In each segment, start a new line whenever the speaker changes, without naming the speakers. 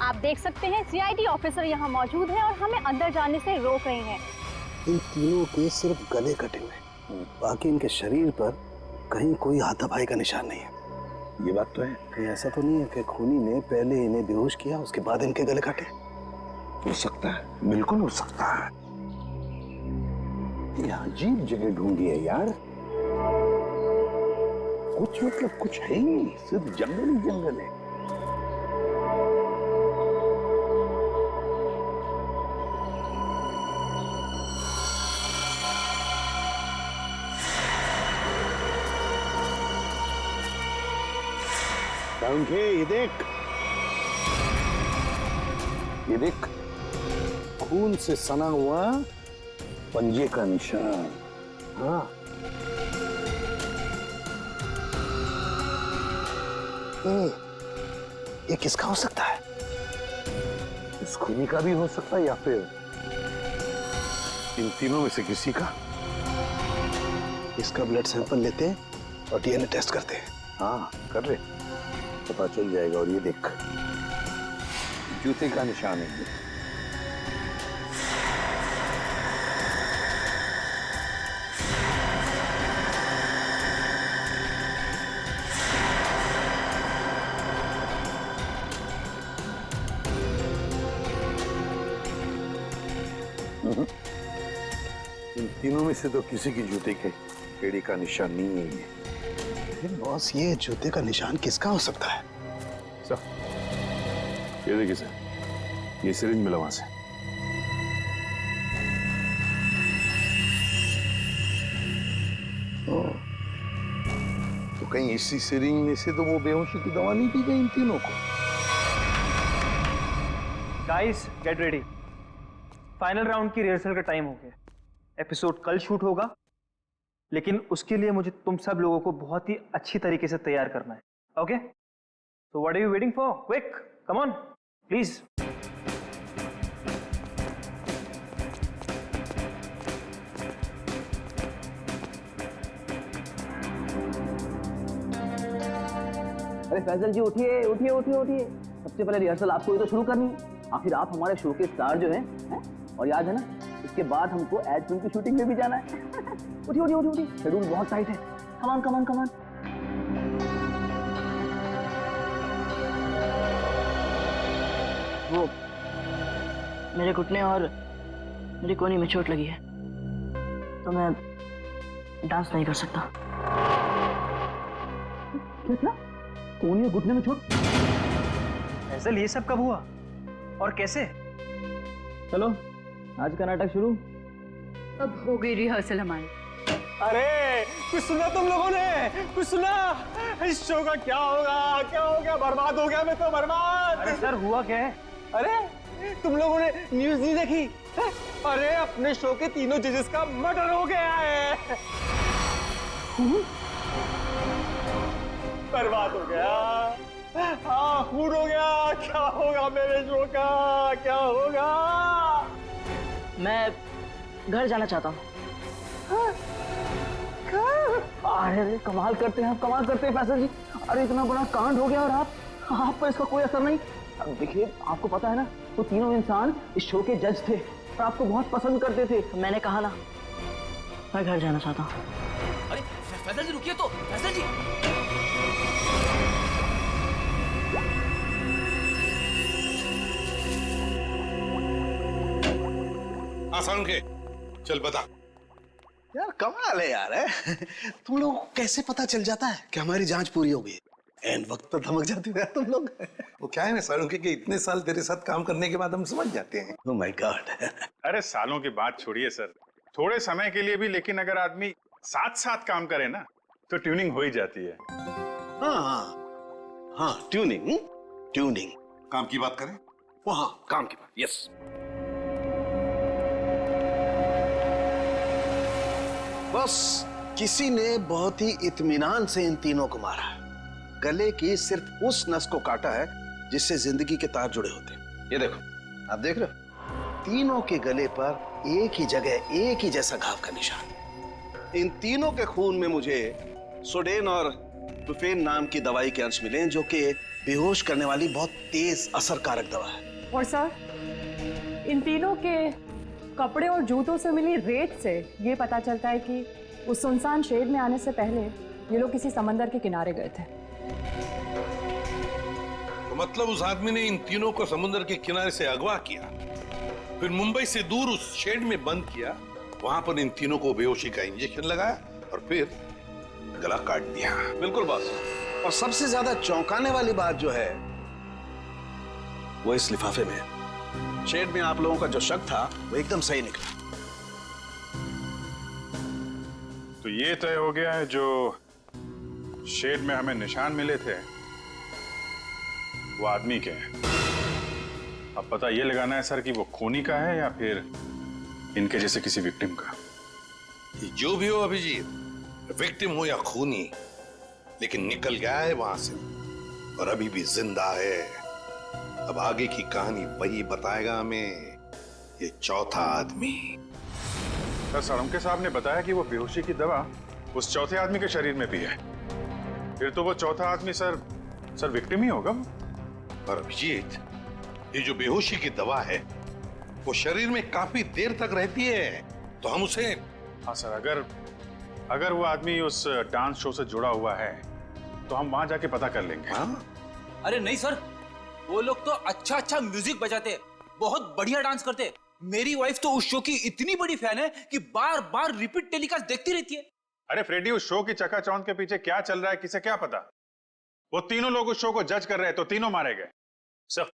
आप देख सकते हैं सीआईडी ऑफिसर यहाँ मौजूद हैं और हमें अंदर जाने से रोक रहे हैं।
इन तीनों के सिर्फ गले कटे हुए, बाकी इनके शरीर पर कहीं कोई हाथापाई का निशान नहीं है।
ये बात तो है।
कहीं ऐसा तो नहीं है कि खूनी ने पहले इन्हें बेहोश किया उसके बाद इनके गले काटे?
हो सकता है, बिल्कुल हो सकता है। ये अजीब जगह ढूंढी है यार, कुछ मतलब कुछ है ही नहीं, सिर्फ जंगल ही जंगल है। ये देख, खून से सना हुआ पंजे का निशान। हाँ,
ये किसका हो सकता है?
इस खूनी का भी हो सकता है या फिर इन तीनों में से किसी का।
इसका ब्लड सैंपल लेते हैं और डीएनए टेस्ट करते हैं।
हाँ कर ले, पता चल जाएगा। और ये देख, जूते का निशान है। इन तीनों में से तो किसी की जूते के एड़ी का निशान नहीं है ये।
लेकिन बॉस, ये जूते का निशान किसका हो सकता है?
ये देखिए सर, ये सिरिंज मिला वहां से।
तो कहीं इसी सिरिंज में से तो वो बेहोशी की दवा नहीं दी गई इन तीनों को?
Guys get ready, final round की रिहर्सल का टाइम हो गया। एपिसोड कल शूट होगा, लेकिन उसके लिए मुझे तुम सब लोगों को बहुत ही अच्छी तरीके से तैयार करना है। Okay, so what are you waiting for? Quick, come on, please.
अरे फैजल जी उठिए उठिए उठिए उठिए, सबसे पहले रिहर्सल आपको ही तो शुरू करनी है। आखिर आप हमारे शो के स्टार जो हैं, और याद है ना, इसके बाद हमको एड फिल्म की शूटिंग में भी जाना है। उठिए उठिए उठिए उठिए, शेड्यूल बहुत टाइट है। Come on come on come on. वो मेरे घुटने और मेरी कोहनी में चोट लगी है, तो मैं डांस नहीं कर सकता। क्या क्या? कोहनी और घुटने में चोट?
फैजल, ये सब कब हुआ और कैसे?
चलो आज का नाटक शुरू।
अब हो गई रिहर्सल हमारी।
अरे कुछ सुना तुम लोगों ने? कुछ सुना? इस शो का क्या होगा? क्या हो गया? बर्बाद हो गया मैं तो, बर्बाद। अरे सर, हुआ क्या है? अरे तुम लोगों ने न्यूज़ नहीं देखी? अरे अपने शो के तीनों जजेस का मर्डर हो गया है। बर्बाद हो गया। हाँ, खून हो गया। क्या होगा मेरे शो का? क्या होगा?
मैं घर जाना चाहता हूँ। अरे कमाल करते हैं आप, कमाल करते हैं फैसल जी। अरे इतना बड़ा कांड हो गया और आप पर इसका कोई असर नहीं। अब देखिए, आपको पता है ना, वो तीनों इंसान इस शो के जज थे और आपको बहुत पसंद करते थे। मैंने कहा ना, मैं घर जाना चाहता हूँ।
अरे फैजल जी रुकिए तो, फैजल जी।
आसान के चल बता।
यार कमाल है यार, है? तुम लोग को कैसे पता चल जाता है कि हमारी जांच पूरी हो गई? एंड वक्त पर धमक जाते हो यार तुम लोग।
वो क्या है ना सालुंखे के इतने साल तेरे साथ काम करने के बाद हम समझ जाते हैं।
Oh my God.
अरे सालों की बात छोड़िए सर, थोड़े समय के लिए भी, लेकिन अगर आदमी साथ साथ काम करे ना तो ट्यूनिंग हो ही जाती है।
हाँ हाँ, ट्यूनिंग ट्यूनिंग।
काम की बात करें?
वो हाँ, काम की बात। यस। बस किसी ने बहुत ही इत्मीनान से इन तीनों को मारा। गले की सिर्फ उस नस को काटा है जिससे जिंदगी के तार जुड़े होते हैं। ये देखो, आप देख रहे हो, तीनों के गले पर एक ही जगह एक ही जैसा घाव का निशान। इन तीनों के खून में मुझे सोडेन और इबुप्रोफेन नाम की दवाई के अंश मिले जो कि बेहोश करने वाली बहुत तेज असरकारक दवा है।
और सर, इन तीनों के कपड़े और जूतों से मिली रेत से ये पता चलता है कि उस सुनसान शेड में आने से पहले ये लोग किसी समंदर के किनारे गए थे।
तो मतलब उस आदमी ने इन तीनों को समुद्र के किनारे से अगवा किया, फिर मुंबई से दूर उस शेड में बंद किया, वहां पर इन तीनों को बेहोशी का इंजेक्शन लगाया और फिर गला काट दिया।
बिल्कुल बॉस। और सबसे ज्यादा चौंकाने वाली बात जो है वो इस लिफाफे में है। शेड में आप लोगों का जो शक था वो एकदम सही निकला।
तो ये तय हो गया है जो शेड में हमें निशान मिले थे वो आदमी के हैं। अब पता ये लगाना है सर कि वो खूनी का है या फिर इनके जैसे किसी विक्टिम का।
जो भी हो अभिजीत, विक्टिम हो या खूनी, लेकिन निकल गया है वहां से और अभी भी जिंदा है। अब आगे की कहानी वही बताएगा हमें, ये चौथा आदमी।
सर, साळुंके साहब ने बताया कि वो बेहोशी की दवा उस चौथे आदमी के शरीर में भी है। फिर तो वो चौथा आदमी सर विक्टिम ही होगा।
और अभिजीत, ये जो बेहोशी की दवा है वो शरीर में काफी देर तक रहती है, तो हम उसे।
हाँ सर, अगर वो आदमी उस डांस शो से जुड़ा हुआ है तो हम वहां जाके पता कर लेंगे।
हाँ?
अरे नहीं सर, वो लोग तो अच्छा म्यूजिक बजाते, बहुत बढ़िया डांस करते। मेरी वाइफ तो उस शो की इतनी बड़ी फैन है कि बार बार रिपीट टेलीकास्ट देखती रहती है।
अरे फ्रेडी, उस शो की चकाचौंध के पीछे क्या चल रहा है किसे क्या पता। वो तीनों लोग उस शो को जज कर रहे हैं तो तीनों मारे गए।
सर,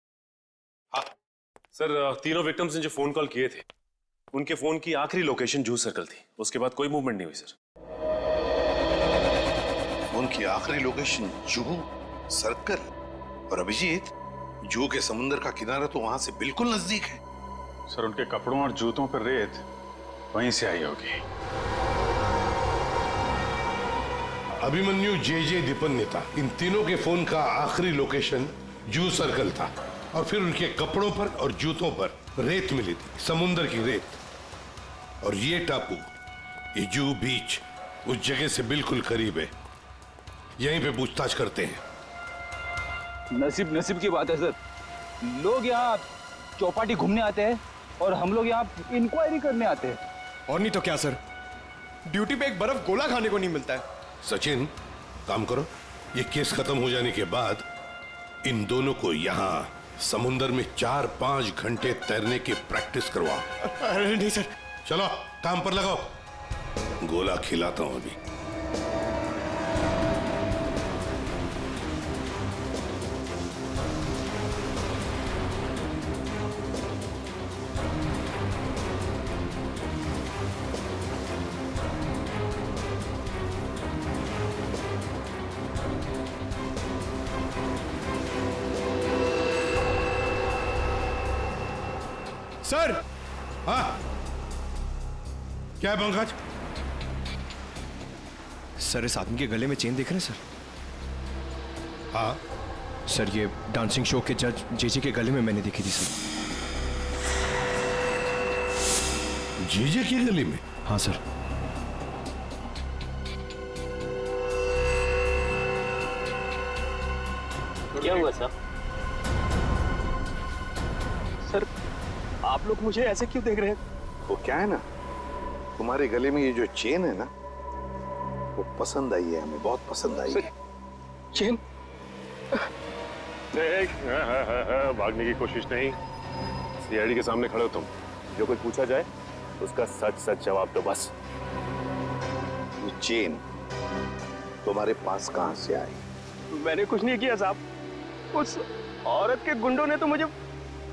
हाँ सर, तीनों विक्टिम्स ने जो फोन कॉल किए थे उनके फोन की आखिरी लोकेशन जूह सर्कल थी। उसके बाद कोई मूवमेंट नहीं हुई सर।
उनकी आखिरी लोकेशन जुहू सर्कल। और अभिजीत, जुहू के समुद्र का किनारा तो वहां से बिल्कुल नजदीक है।
सर, उनके कपड़ों और जूतों पर रेत वहीं से आई होगी।
अभिमन्यु जे दीपन्नेता, इन तीनों के फोन का आखिरी लोकेशन जुहू सर्कल था और फिर उनके कपड़ों पर और जूतों पर रेत मिली थी, समुद्र की रेत। और ये टापू, ये जुहू बीच, उस जगह से बिल्कुल करीब है। यहीं पे पूछताछ करते हैं।
नसीब की बात है सर, लोग यहाँ चौपाटी घूमने आते हैं और हम लोग यहाँ इंक्वायरी करने आते हैं।
और नहीं तो क्या सर, ड्यूटी पे एक बर्फ गोला खाने को नहीं मिलता है।
सचिन, काम करो, ये केस खत्म हो जाने के बाद इन दोनों को यहाँ समुंदर में 4-5 घंटे तैरने की प्रैक्टिस करवाओ।
अरे नहीं सर।
चलो काम पर लगाओ, गोला खिलाता हूं अभी।
सर।
हाँ, क्या है पंकज?
सर, इस आदमी के गले में चेन देख रहे हैं सर?
हाँ
सर, ये डांसिंग शो के जज जेजे के गले में मैंने देखी थी सर।
जेजे के गले में?
हाँ सर।
क्या हुआ सर? सर, आप लोग मुझे ऐसे क्यों देख रहे हैं?
वो क्या है ना, तुम्हारे गले में ये जो चेन है ना, वो पसंद आई है हमें, बहुत पसंद आई है।
चेन?
भागने की कोशिश नहीं, सीआईडी के सामने खड़े हो तुम। जो कुछ पूछा जाए उसका सच सच जवाब दो बस।
ये चेन तुम्हारे पास कहां से आई?
मैंने कुछ नहीं किया साहब, उस औरत के गुंडों ने तो मुझे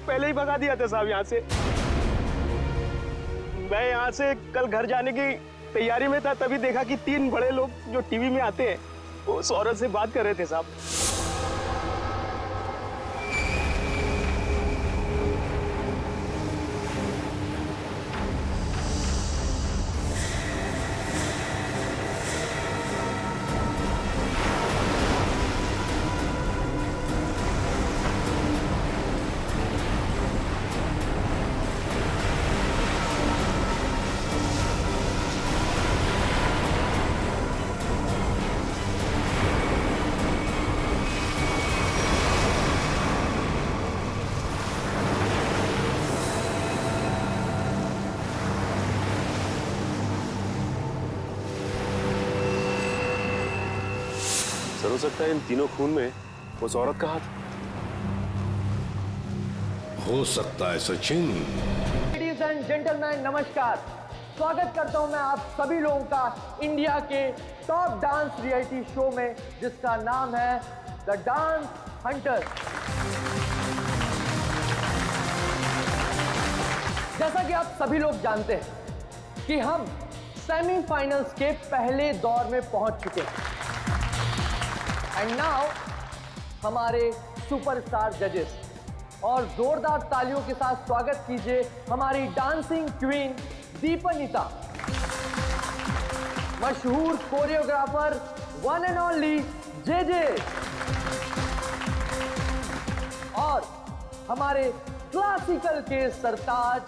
पहले ही भगा दिया था साहब यहाँ से। मैं यहाँ से कल घर जाने की तैयारी में था, तभी देखा कि 3 बड़े लोग जो टीवी में आते हैं वो उस औरत से बात कर रहे थे साहब।
हो सकता है इन तीनों खून में उस औरत का हाथ।
हो सकता है सचिन।
लेडीज एंड जेंटलमैन, नमस्कार। स्वागत करता हूं मैं आप सभी लोगों का इंडिया के टॉप डांस रियलिटी शो में, जिसका नाम है द डांस हंटर। जैसा कि आप सभी लोग जानते हैं कि हम सेमीफाइनल्स के पहले दौर में पहुंच चुके हैं। एंड नाउ हमारे सुपरस्टार जजेस, और जोरदार तालियों के साथ स्वागत कीजिए हमारी डांसिंग क्वीन दीपनिता, मशहूर choreographer one and only JJ, और हमारे क्लासिकल के सरताज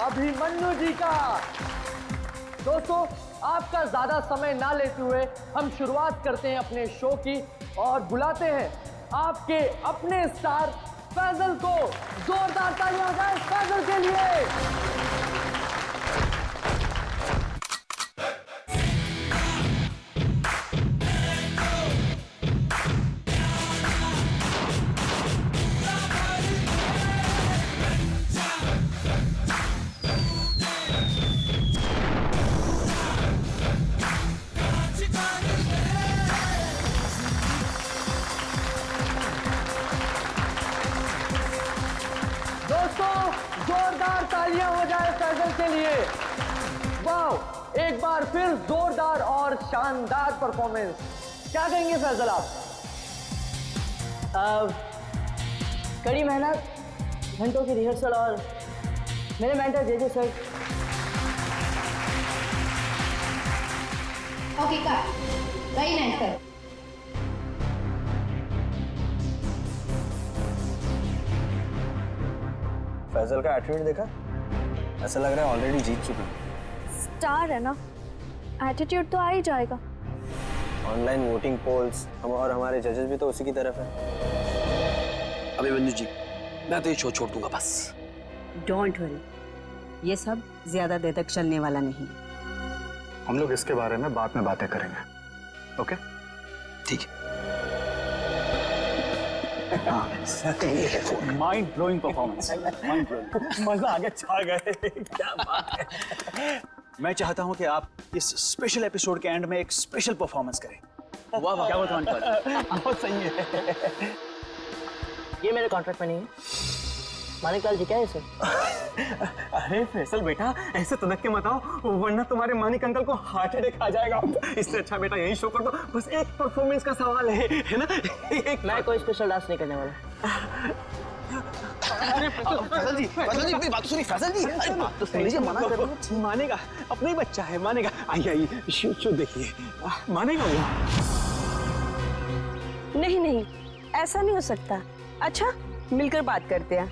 अभिमन्यु जी का। दोस्तों, आपका ज्यादा समय ना लेते हुए हम शुरुआत करते हैं अपने शो की, और बुलाते हैं आपके अपने स्टार फैजल को। जोरदार तालियां हो जाए फैजल के लिए। जोरदार तालियां हो जाए फैजल के लिए। वाह, एक बार फिर जोरदार और शानदार परफॉर्मेंस। क्या कहेंगे फैजल आप? कड़ी मेहनत, घंटों की रिहर्सल और मेरे mentor JJ sir.
Okay cut, very nice sir.
Faizal का एटीट्यूड देखा? ऐसा लग रहा है ऑलरेडी जीत चुका है।
स्टार है ना, एटीट्यूड तो आ ही जाएगा।
ऑनलाइन वोटिंग पोल्स हम और हमारे जजेस भी तो उसी की तरफ है।
अभिमन्यु जी, मैं तो ये शो छोड़ दूंगा बस।
डोंट वरी, ये सब ज्यादा देर तक चलने वाला नहीं।
हम लोग इसके बारे में बाद में बातें करेंगे, ओके?
ठीक है।
Mind blowing performance, mind blowing. मजा आ गया, छा गए। क्या बात है। मैं चाहता हूं कि आप इस स्पेशल एपिसोड के एंड में एक स्पेशल परफॉर्मेंस करें। वाह वाह, क्या बताऊं। बहुत सही है।
ये मेरे कॉन्ट्रैक्ट में नहीं है। मानिकलाल जी क्या है सर?
अरे फैसल बेटा, ऐसे तनक के मत आओ, वरना तुम्हारे मानिक अंकल को हार्ट अटैक आ जाएगा। इससे अच्छा बेटा यही शो कर दो। बस एक परफॉर्मेंस का सवाल है ना?
मैं कोई स्पेशल डांस नहीं करने वाला।
अरे फैसल जी, मेरी बात सुनिए। फैसल जी, अरे बात तो सुन लीजिए। मना कर रहा हूं। मानेगा, अपना ही बच्चा है, मानेगा। आइए आइए, शो देखिए, मानेगा वो।
नहीं नहीं, ऐसा नहीं हो सकता। अच्छा, मिलकर बात करते हैं।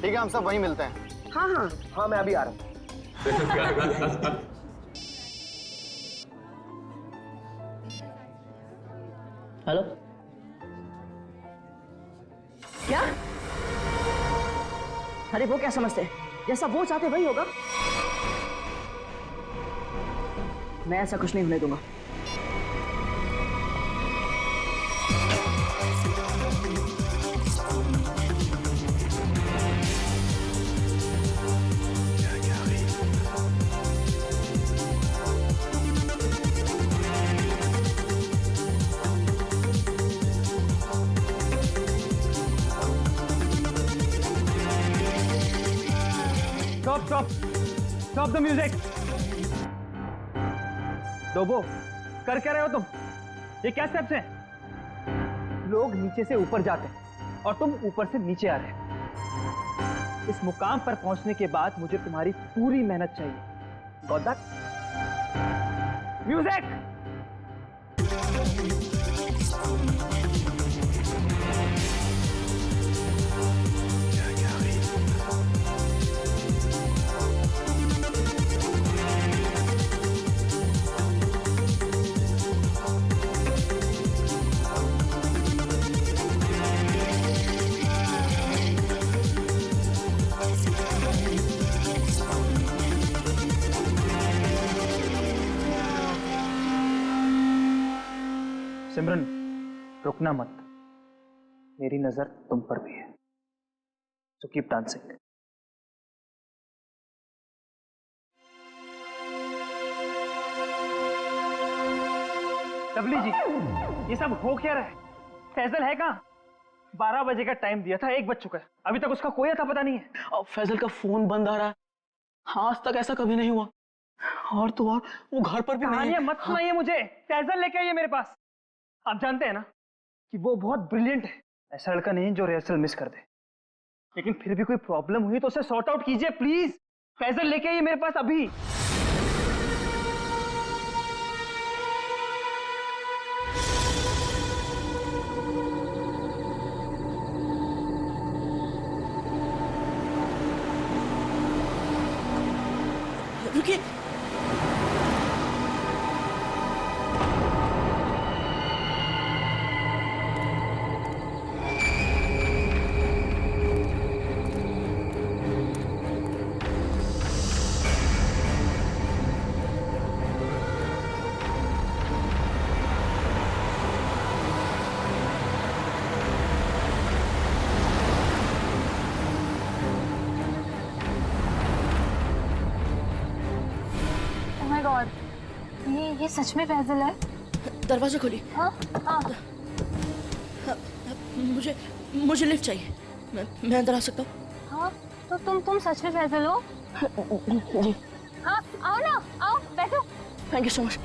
ठीक है, हम सब वहीं मिलते हैं।
हाँ हाँ
हाँ, मैं अभी आ रहा हूँ। हेलो, क्या? अरे वो क्या समझते हैं? जैसा वो चाहते वही होगा। मैं ऐसा कुछ नहीं होने दूंगा।
Stop the music. डोबो, कर क्या रहे हो तुम? ये क्या स्टेप्स हैं? लोग नीचे से ऊपर जाते हैं और तुम ऊपर से नीचे आ रहे हो। इस मुकाम पर पहुंचने के बाद मुझे तुम्हारी पूरी मेहनत चाहिए। Got that? म्यूजिक। सिमरन, रुकना मत, मेरी नजर तुम पर भी है, सो कीप डांसिंग। लवली जी, ये सब हो क्या रहा है? फैजल है कहाँ? 12 बजे का टाइम दिया था, 1 बज चुका है, अभी तक उसका कोई अता पता नहीं है।
और फैजल का फोन बंद आ रहा है, आज तक ऐसा कभी नहीं हुआ। और तो और वो घर पर भी नहीं
कहानियां
है।
मत सुनाइए मुझे, फैजल लेके आइए मेरे पास। आप जानते हैं ना कि वो बहुत ब्रिलियंट है, ऐसा लड़का नहीं जो रिहर्सल मिस कर दे। लेकिन फिर भी कोई प्रॉब्लम हुई तो उसे सॉर्ट आउट कीजिए प्लीज। फैजल लेके आइए मेरे पास अभी।
रुकिए,
ये सच में फैजल है?
दरवाजा खोलिए।
हाँ हाँ।
मुझे लिफ्ट चाहिए, मैं अंदर आ सकता हूँ?
हाँ तो तुम सच में फैजल हो?
जी।
हाँ आओ ना, आओ बैठो।
Thank you so much.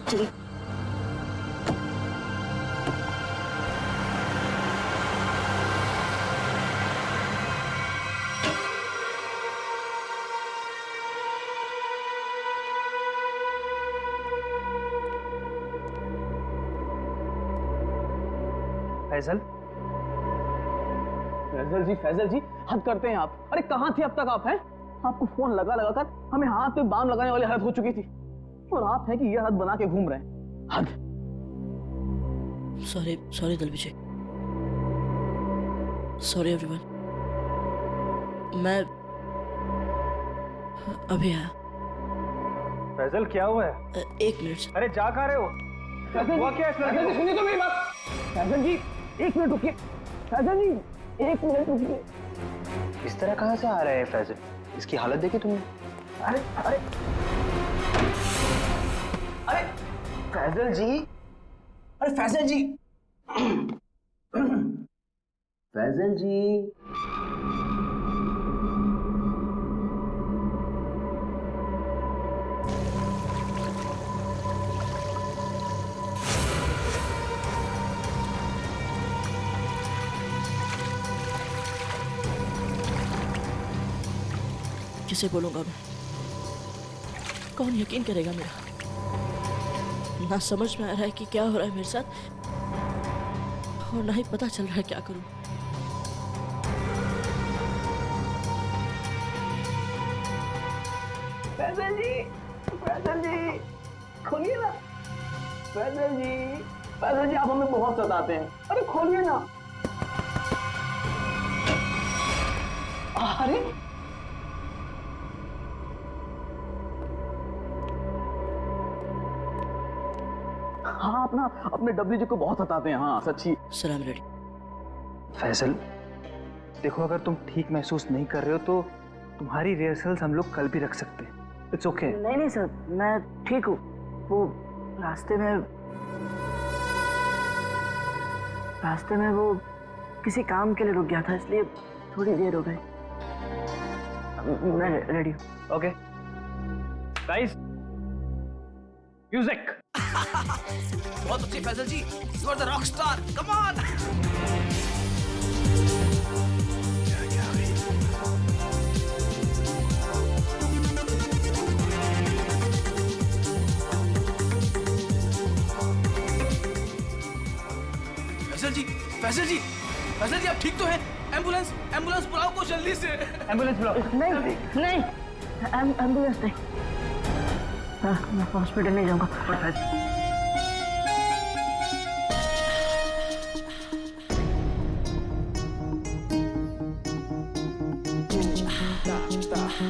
चलिए।
फैजल,
फैजल जी हद करते हैं आप। अरे कहाँ थे अब तक आप? हैं आपको फोन लगा लगा कर हमें हाथ पे बाम लगाने वाली हालत हो चुकी थी, और आप हैं कि ये हालत बना के घूम रहे हैं। हद। सॉरी दलविजय, सॉरी एवरीवन, मैं अभी आया।
फैजल क्या हुआ है?
1 मिनट।
अरे जा कहाँ रहे हो? हुआ क्या इस लड़के को?
सुनिए तो मेरी बात। फैजल जी 1 मिनट रुकिए। फैजल जी 1 मिनट रुकिए।
इस तरह कहाँ से आ रहा है फैजल? इसकी हालत देखी तुमने?
अरे अरे अरे फैजल जी, अरे फैजल जी, फैजल जी, किसे बोलूंगा मैं? कौन यकीन करेगा मेरा? ना समझ में आ रहा है कि क्या हो रहा है मेरे साथ, और ना ही पता चल रहा है क्या करूं। फैजल जी खोलिए ना। फैजल जी आप हमें बहुत सताते हैं। अरे खोलिए ना। अरे हाँ, अपने डब्ल्यू जी को बहुत सताते हैं। हाँ सच्ची। सलाम रेडी।
फैजल देखो, अगर तुम ठीक महसूस नहीं कर रहे हो तो तुम्हारी रिहर्सल्स हम लोग कल भी रख सकते हैं। It's okay.
नहीं सर, मैं ठीक हूँ। वो रास्ते में वो किसी काम के लिए रुक गया था, इसलिए थोड़ी देर हो गई। मैं रेडी हूँ।
Okay guys, music.
बहुत अच्छी Faisal ji, you are the rock star, come on. Faisal ji आप ठीक तो हैं? एम्बुलेंस बुलाओ को जल्दी से।
एम्बुलेंस बुलाओ।
नहीं एम्बुलेंस नहीं। हाँ, मैं हॉस्पिटल नहीं जाऊंगा।
एक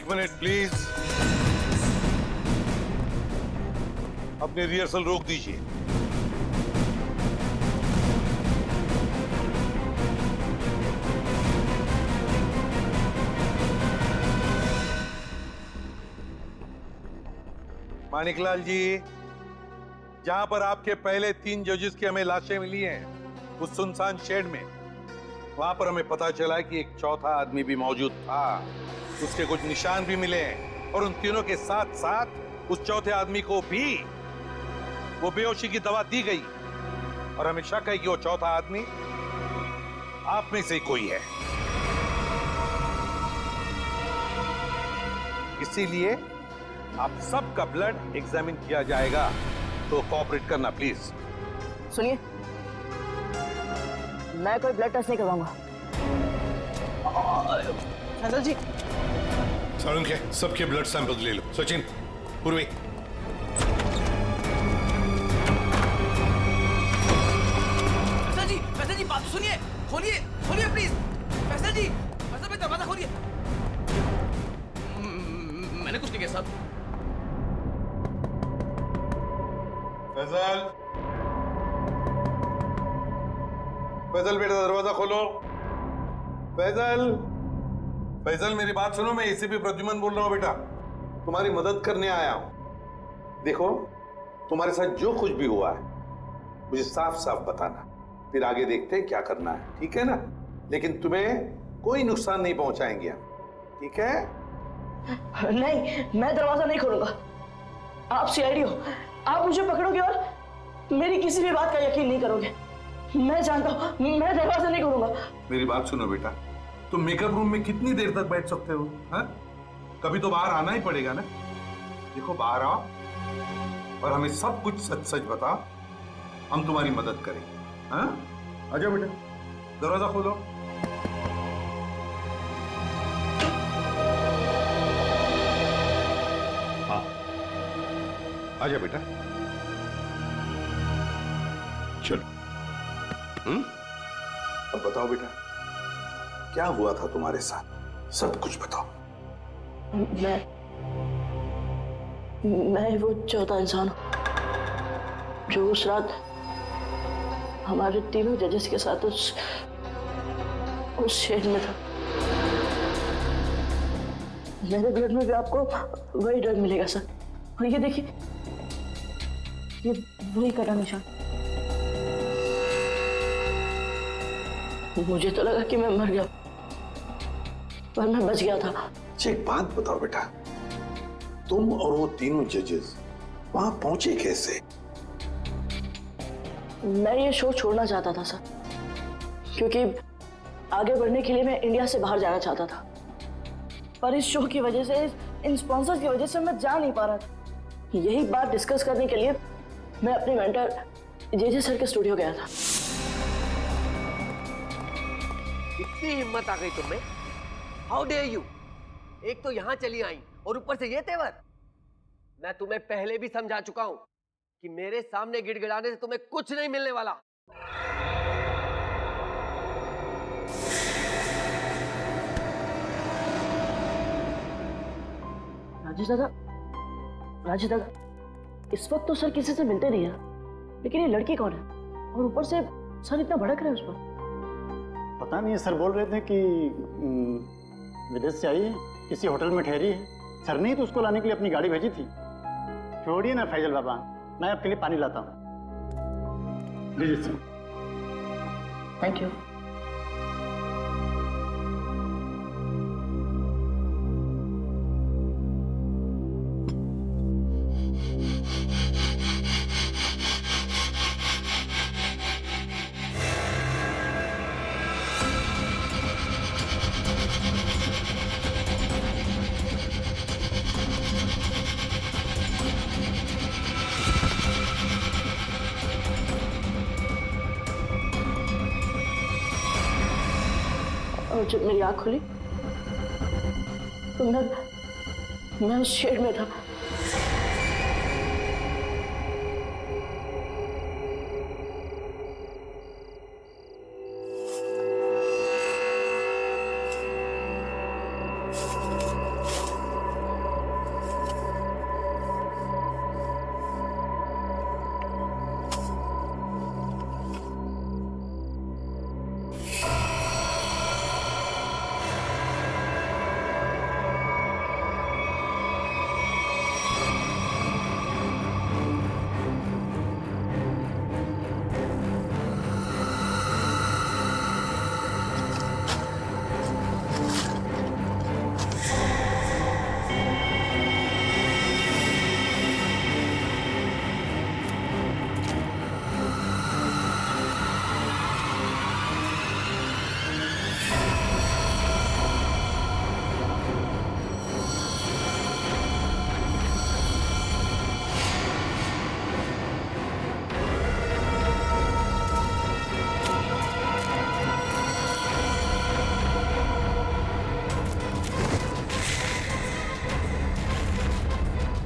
मिनट प्लीज, अपने रिहर्सल रोक दीजिए। मानिकलाल जी, जहां पर आपके पहले 3 जजेस की हमें लाशें मिली हैं, उस सुनसान शेड में, वहां पर हमें पता चला कि एक चौथा आदमी भी मौजूद था। उसके कुछ निशान भी मिले हैं और उन तीनों के साथ साथ उस चौथे आदमी को भी वो बेहोशी की दवा दी गई और हमें शक है कि वो चौथा आदमी आप में से ही कोई है। इसीलिए आप सबका ब्लड एग्जामिन किया जाएगा, तो कोऑपरेट करना प्लीज।
सुनिए, मैं कोई ब्लड टेस्ट नहीं करवाऊंगा। फैजल जी,
सारुण के सबके ब्लड सैंपल ले लो। सचिन, पूर्वी,
फैसल जी बात तो सुनिए, खोलिए खोलिए प्लीज। फैसल जी, फैसल भाई दरवाजा खोलिए। मैंने कुछ नहीं किया साहब।
फैजल, फैजल बेटा दरवाजा खोलो। फैजल, फैजल मेरी बात सुनो, मैं एसीपी प्रद्युमन बोल रहा हूँ बेटा, तुम्हारी मदद करने आया हूं। देखो, तुम्हारे साथ जो कुछ भी हुआ है मुझे साफ साफ बताना, फिर आगे देखते हैं क्या करना है, ठीक है ना? लेकिन तुम्हें कोई नुकसान नहीं पहुंचाएंगे हम, ठीक है?
नहीं, मैं दरवाजा नहीं खोलूंगा। आप सीआईडी हो, आप मुझे पकड़ोगे और मेरी किसी भी बात का यकीन नहीं करोगे। मैं जानता हूं, मैं दरवाजा नहीं खोलूंगा।
मेरी बात सुनो बेटा, तुम मेकअप रूम में कितनी देर तक बैठ सकते हो? हाँ? कभी तो बाहर आना ही पड़ेगा ना। देखो, बाहर आओ और हमें सब कुछ सच सच बताओ, हम तुम्हारी मदद करेंगे। हाँ? आ जाओ बेटा, दरवाजा खोलो। हाँ, आ जाओ बेटा, चलो। अब बताओ बेटा, क्या हुआ था तुम्हारे साथ? सब कुछ बताओ।
मैं वो चौथा इंसान हूं जो उस रात हमारे तीनों जजेस के साथ उस शेड में था। मेरे ब्लड में भी आपको वही ड्रग मिलेगा सर। और ये देखिए, ये वही कटा निशान। मुझे तो लगा कि मैं मर गया, पर मैं बच गया था।
एक बात बताओ बेटा, तुम और वो तीनों जजेस वहां पहुंचे कैसे?
मैं ये शो छोड़ना चाहता था सर, क्योंकि आगे बढ़ने के लिए मैं इंडिया से बाहर जाना चाहता था। पर इस शो की वजह से, इन स्पॉन्सर्स की वजह से मैं जा नहीं पा रहा था। यही बात डिस्कस करने के लिए मैं अपने मेंटर जेजे सर के स्टूडियो गया था।
इतनी हिम्मत आ गई तुम्हें? How dare you! एक तो यहां चली आई और ऊपर से ये तेवर। मैं तुम्हें पहले भी समझा चुका हूं कि मेरे सामने गिड़गिड़ाने से तुम्हें कुछ नहीं मिलने वाला।
राजेश दादा, इस वक्त तो सर किसी से मिलते नहीं है, लेकिन ये लड़की कौन है? और ऊपर से सर इतना भड़क रहे हैं उस पर।
पता नहीं, सर बोल रहे थे कि विदेश से आई है, किसी होटल में ठहरी है। सर ने ही तो उसको लाने के लिए अपनी गाड़ी भेजी थी। छोड़िए ना फैजल बाबा, मैं आपके लिए पानी लाता हूँ। जी जी सर।
Thank you. जब मेरी आंख खुली तो मैं उस शेड में था।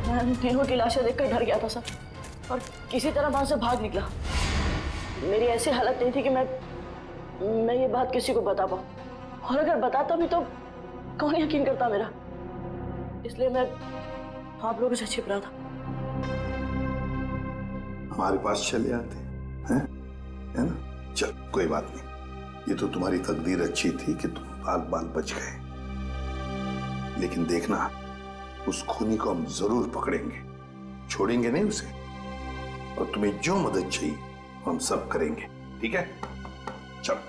मैं तीनों की लाशें देखकर डर गया था सर, और किसी तरह वहां से भाग निकला। मेरी ऐसी हालत नहीं थी कि मैं ये बात किसी को बता पाऊं, और अगर बताता भी तो कौन यकीन करता मेरा। इसलिए मैं आप लोगों से छिप रहा था।
हमारे पास चले आते हैं, है ना? चल कोई बात नहीं, ये तो तुम्हारी तकदीर अच्छी थी कि तुम बाल बाल बच गए। लेकिन देखना, उस खूनी को हम जरूर पकड़ेंगे, छोड़ेंगे नहीं उसे। और तुम्हें जो मदद चाहिए हम सब करेंगे, ठीक है? चलो।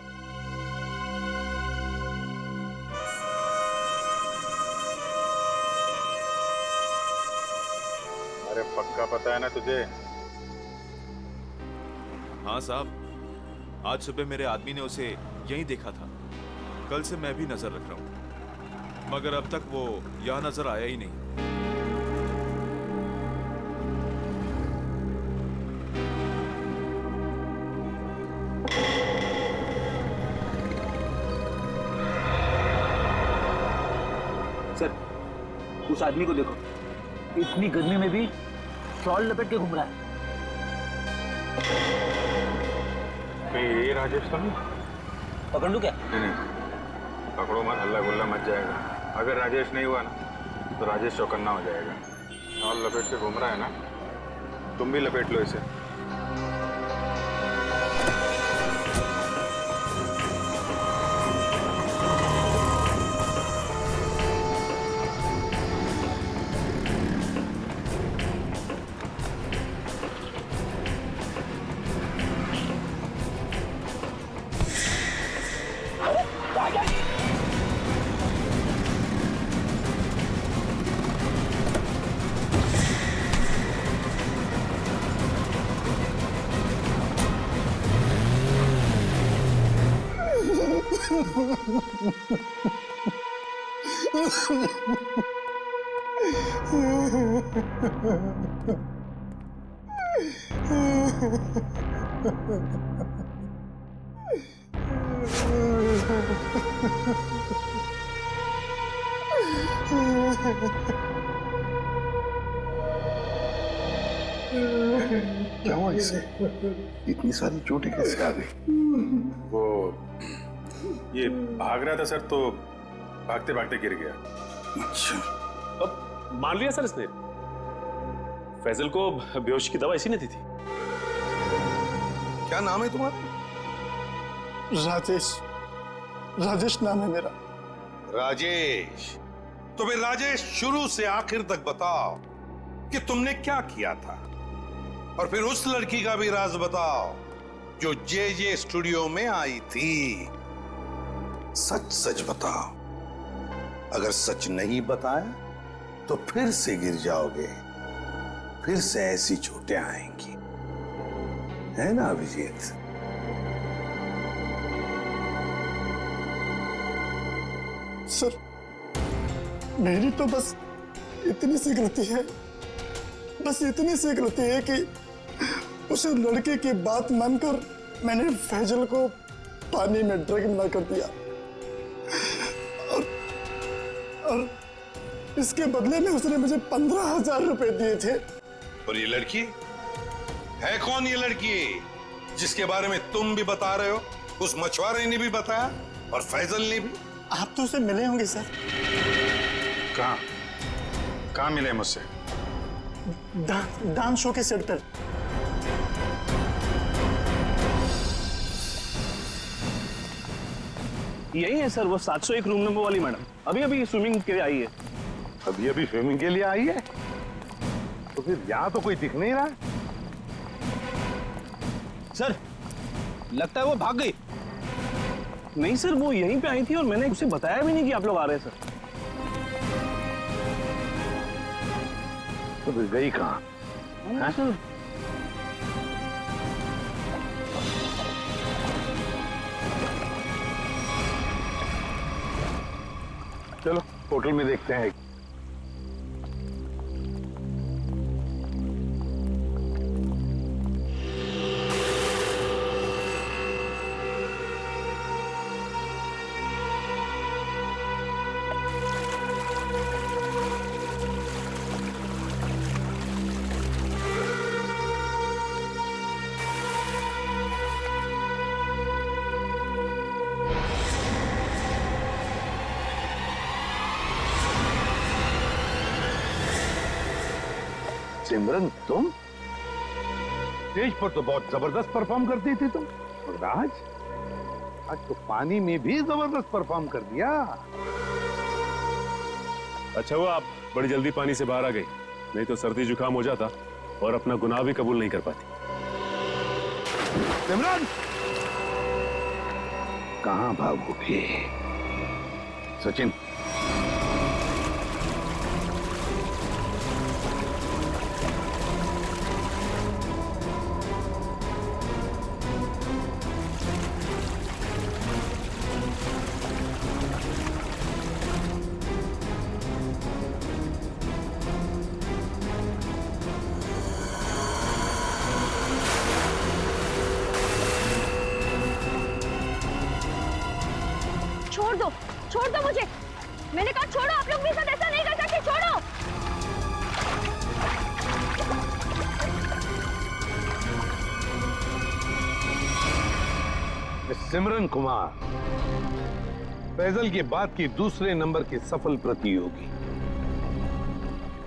अरे पक्का पता है ना तुझे?
हाँ साहब, आज सुबह मेरे आदमी ने उसे यहीं देखा था। कल से मैं भी नजर रख रहा हूं, मगर अब तक वो यहां नजर आया ही नहीं।
सर, उस आदमी को देखो, इतनी गर्मी में भी शॉल लपेट के घूम रहा है।
ये राजेश तो नहीं?
पकड़ लूं क्या?
नहीं, पकड़ो मत, हल्ला गुल्ला मच जाएगा। अगर राजेश नहीं हुआ ना तो राजेश चौकन्ना हो जाएगा। शॉल लपेट के घूम रहा है ना, तुम भी लपेट लो इसे।
क्या हुआ इसे? इतनी सारी चोटें कैसे आ गई?
वो ये भाग रहा था सर, तो भागते भागते गिर गया।
अच्छा,
अब मान लिया सर इसने। फैजल को बेहोशी की दवा इसी ने दी थी।
क्या नाम है तुम्हारा?
राजेश। राजेश नाम है मेरा।
राजेश, तो फिर राजेश शुरू से आखिर तक बताओ कि तुमने क्या किया था, और फिर उस लड़की का भी राज बताओ जो जे स्टूडियो में आई थी।
सच सच बताओ। अगर सच नहीं बताया तो फिर से गिर जाओगे, फिर से ऐसी चोटें आएंगी, है ना अभिजीत?
सर, मेरी तो बस इतनी सी गलती है, बस इतनी सी गलती है कि उस लड़के की बात मानकर मैंने फैजल को पानी में ड्रैग ना कर दिया।
और इसके बदले में उसने मुझे 15,000 रुपए दिए थे।
और ये लड़की है कौन? ये लड़की जिसके बारे में तुम भी बता रहे हो, उस मछुआरे ने भी बताया और फैजल ने भी।
आप तो उससे मिले होंगे सर।
कहाँ मिले मुझसे?
डांस शो के सेट पर।
यही है सर, वो 701 रूम नंबर वाली मैडम। अभी अभी स्विमिंग के लिए आई है।
अभी अभी स्विमिंग के लिए आई है? तो फिर यहाँ तो कोई दिख नहीं रहा।
सर लगता है वो भाग गई। नहीं सर, वो यहीं पे आई थी और मैंने उसे बताया भी नहीं कि आप लोग आ रहे हैं सर।
तो फिर गई कहाँ?
सर
चलो होटल में देखते हैं। सिमरन, तुम स्टेज पर तो बहुत जबरदस्त परफॉर्म करती थी तुम, और आज तो पानी में भी जबरदस्त परफॉर्म कर दिया।
अच्छा हुआ आप बड़ी जल्दी पानी से बाहर आ गई, नहीं तो सर्दी जुकाम हो जाता और अपना गुनाह भी कबूल नहीं कर पाती।
सिमरन, कहां भागोगे? सचिन,
छोड़ दो मुझे। मैंने कहा छोड़ो, आप लोग मेरे साथ ऐसा नहीं कर सकते, छोड़ो।
सिमरन कुमार, फैजल की बात की दूसरे नंबर की सफल प्रतियोगी।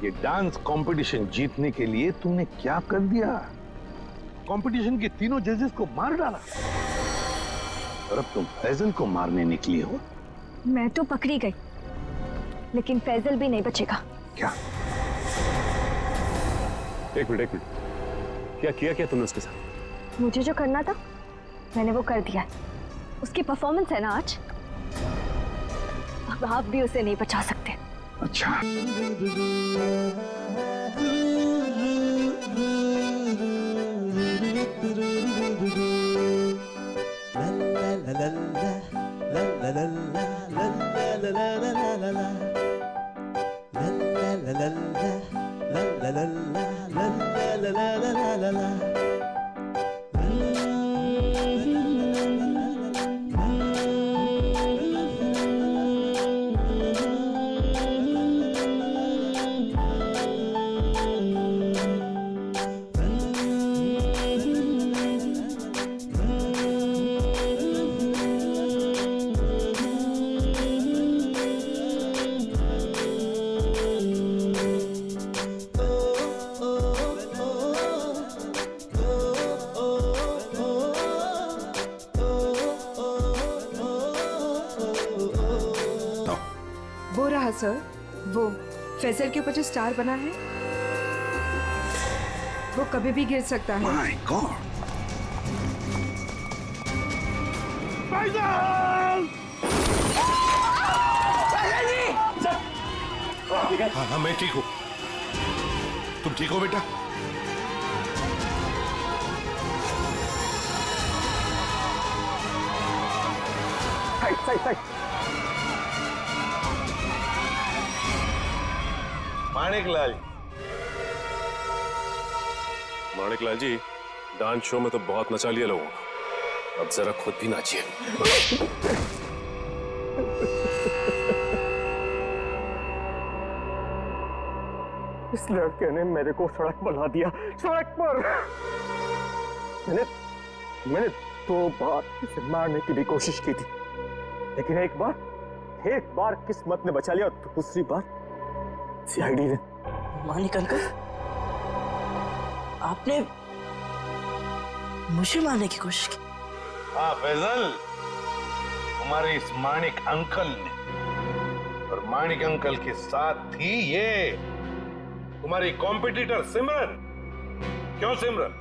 ये डांस कंपटीशन जीतने के लिए तुमने क्या कर दिया? कंपटीशन के तीनों जजेस को मार डाला और अब तुम फैजल को मारने निकली हो।
मैं तो पकड़ी गई, लेकिन फैजल भी नहीं बचेगा।
क्या?
एक मिनट, क्या किया तुमने उसके साथ?
मुझे जो करना था मैंने वो कर दिया। उसकी परफॉर्मेंस है ना आज, अब आप भी उसे नहीं बचा सकते।
अच्छा,
वो रहा सर, वो फैजल के ऊपर जो स्टार बना है वो कभी भी गिर सकता है।
My God! हाँ, मैं ठीक हूँ। तुम ठीक हो बेटा?
साइड।
माणिकलाल जी, डांस शो में तो बहुत नचा लिया लोगों को, अब जरा खुद भी नाचिए।
इस लड़के ने मेरे को सड़क पर ला दिया, सड़क पर। मैंने 2 बार इसे मारने की भी कोशिश की थी, लेकिन एक बार किस्मत ने बचा लिया, और दूसरी बार सीआईडी ने।
मानिक अंकल, आपने मुझे मारने की कोशिश की?
हाँ फैजल, हमारे इस मानिक अंकल ने, और मानिक अंकल के साथ थी ये तुम्हारी कॉम्पिटिटर सिमरन। क्यों सिमरन,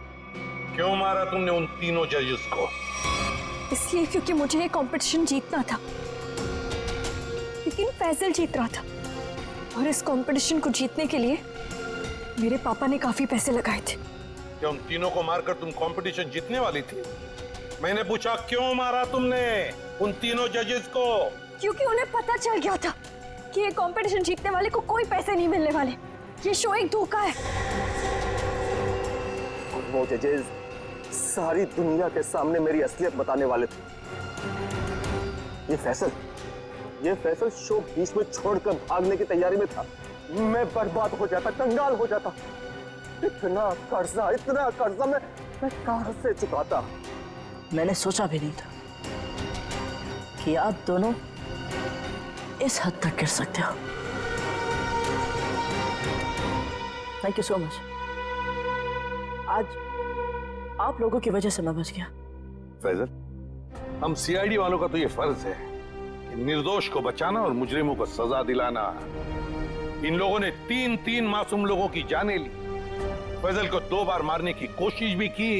क्यों मारा तुमने उन तीनों जजेस को?
इसलिए क्योंकि मुझे ये कंपटीशन जीतना था, लेकिन फैजल जीत रहा था, और इस कंपटीशन को जीतने के लिए मेरे पापा ने काफी पैसे लगाए थे।
क्या उन तीनों को मारकर तुम कंपटीशन जीतने वाली थी? मैंने पूछा क्यों मारा तुमने उन तीनों जजेस को?
क्योंकि उन्हें पता चल गया था कि ये कंपटीशन जीतने वाले को कोई पैसे नहीं मिलने वाले, ये शो एक धोखा है।
और वो जजेस सारी दुनिया के सामने मेरी असलियत बताने वाले थे। ये फैसल शो बीच में छोड़कर भागने की तैयारी में था। मैं बर्बाद हो जाता, कंगाल हो जाता। इतना कर्जा मैं कहां से चुकाता?
मैंने सोचा भी नहीं था कि आप दोनों इस हद तक गिर सकते हो। Thank you so much. आज आप लोगों की वजह से मैं बच गया।
फैजल, हम सीआईडी वालों का तो ये फर्ज है कि निर्दोष को बचाना और मुजरिमों को सजा दिलाना। इन लोगों ने 3 मासूम लोगों की जानें ली, फैजल को 2 बार मारने की कोशिश भी की,